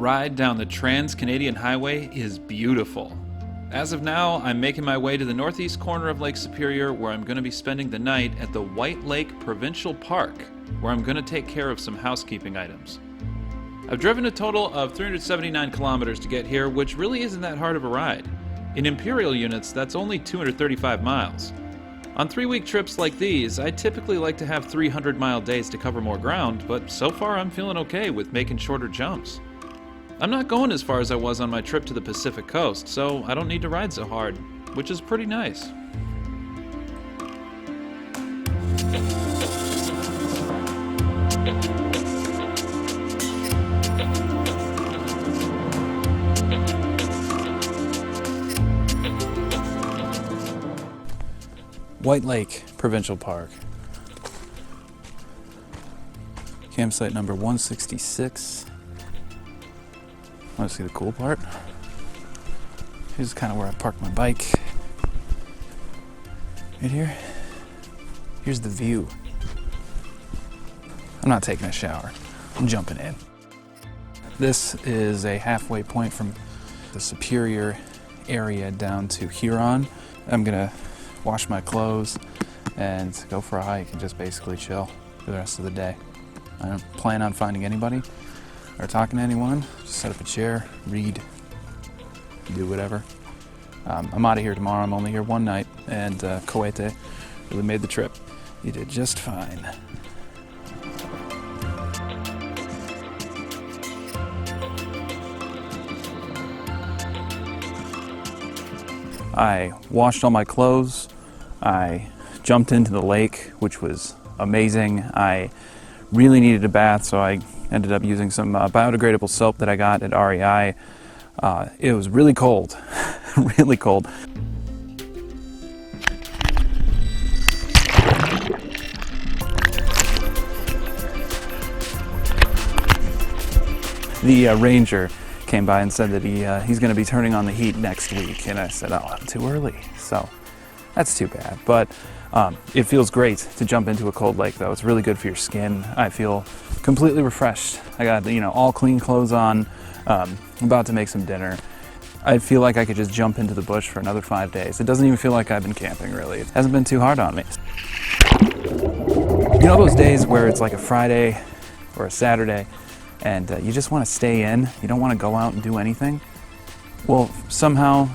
ride down the Trans-Canadian Highway is beautiful. As of now, I'm making my way to the northeast corner of Lake Superior, where I'm going to be spending the night at the White Lake Provincial Park, where I'm going to take care of some housekeeping items. I've driven a total of 379 kilometers to get here, which really isn't that hard of a ride. In imperial units, that's only 235 miles. On 3-week trips like these, I typically like to have 300-mile days to cover more ground, but so far I'm feeling okay with making shorter jumps. I'm not going as far as I was on my trip to the Pacific Coast, so I don't need to ride so hard, which is pretty nice. White Lake Provincial Park. Campsite number 166. Want to see the cool part? Here's kind of where I park my bike. Right here. Here's the view. I'm not taking a shower. I'm jumping in. This is a halfway point from the Superior area down to Huron. I'm gonna wash my clothes and go for a hike and just basically chill for the rest of the day. I don't plan on finding anybody or talking to anyone. Just set up a chair, read, do whatever. I'm out of here tomorrow. I'm only here one night, and Coete really made the trip. He did just fine. I washed all my clothes. I jumped into the lake, which was amazing. I really needed a bath, so I ended up using some biodegradable soap that I got at REI. It was really cold, really cold. The ranger came by and said that he's going to be turning on the heat next week, and I said, oh, I'm too early, so that's too bad. But it feels great to jump into a cold lake, though. It's really good for your skin. I feel completely refreshed. I got, all clean clothes on. I'm about to make some dinner. I feel like I could just jump into the bush for another 5 days. It doesn't even feel like I've been camping, really. It hasn't been too hard on me. You know those days where it's like a Friday or a Saturday and you just want to stay in, you don't want to go out and do anything? Well, somehow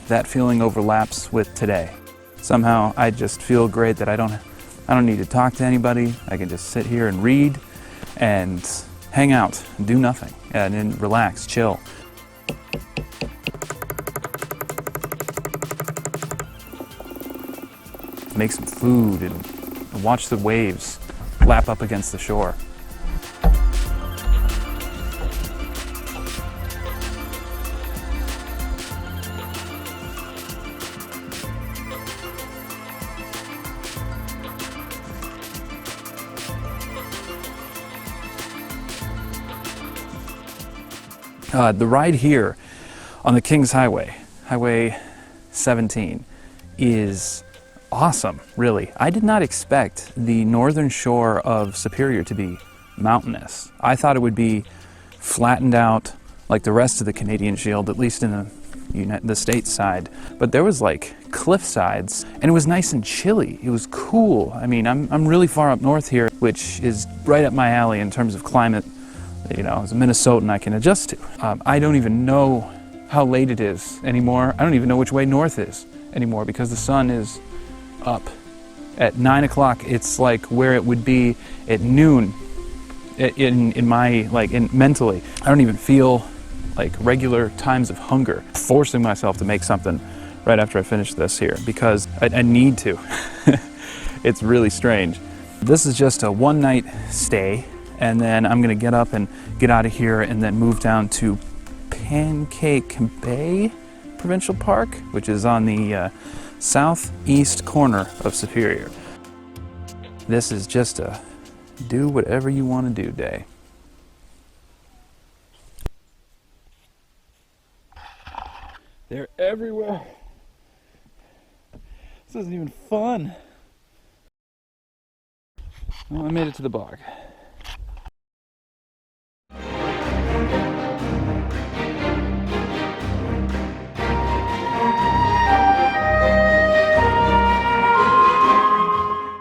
that feeling overlaps with today. Somehow I just feel great that I don't need to talk to anybody. I can just sit here and read and hang out and do nothing and then relax, chill. Make some food and watch the waves lap up against the shore. The ride here on the Kings Highway, Highway 17, is awesome, really. I did not expect the northern shore of Superior to be mountainous. I thought it would be flattened out like the rest of the Canadian Shield, at least in the States side. But there was like cliff sides, and it was nice and chilly. It was cool. I mean, I'm really far up north here, which is right up my alley in terms of climate. As a Minnesotan, I can adjust to. I don't even know how late it is anymore. I don't even know which way north is anymore because the sun is up. At 9 o'clock, it's like where it would be at noon mentally. I don't even feel like regular times of hunger. Forcing myself to make something right after I finish this here because I need to. It's really strange. This is just a one-night stay, and then I'm gonna get up and get out of here and then move down to Pancake Bay Provincial Park, which is on the southeast corner of Superior. This is just a do whatever you want to do day. They're everywhere. This isn't even fun. Well, I made it to the bog.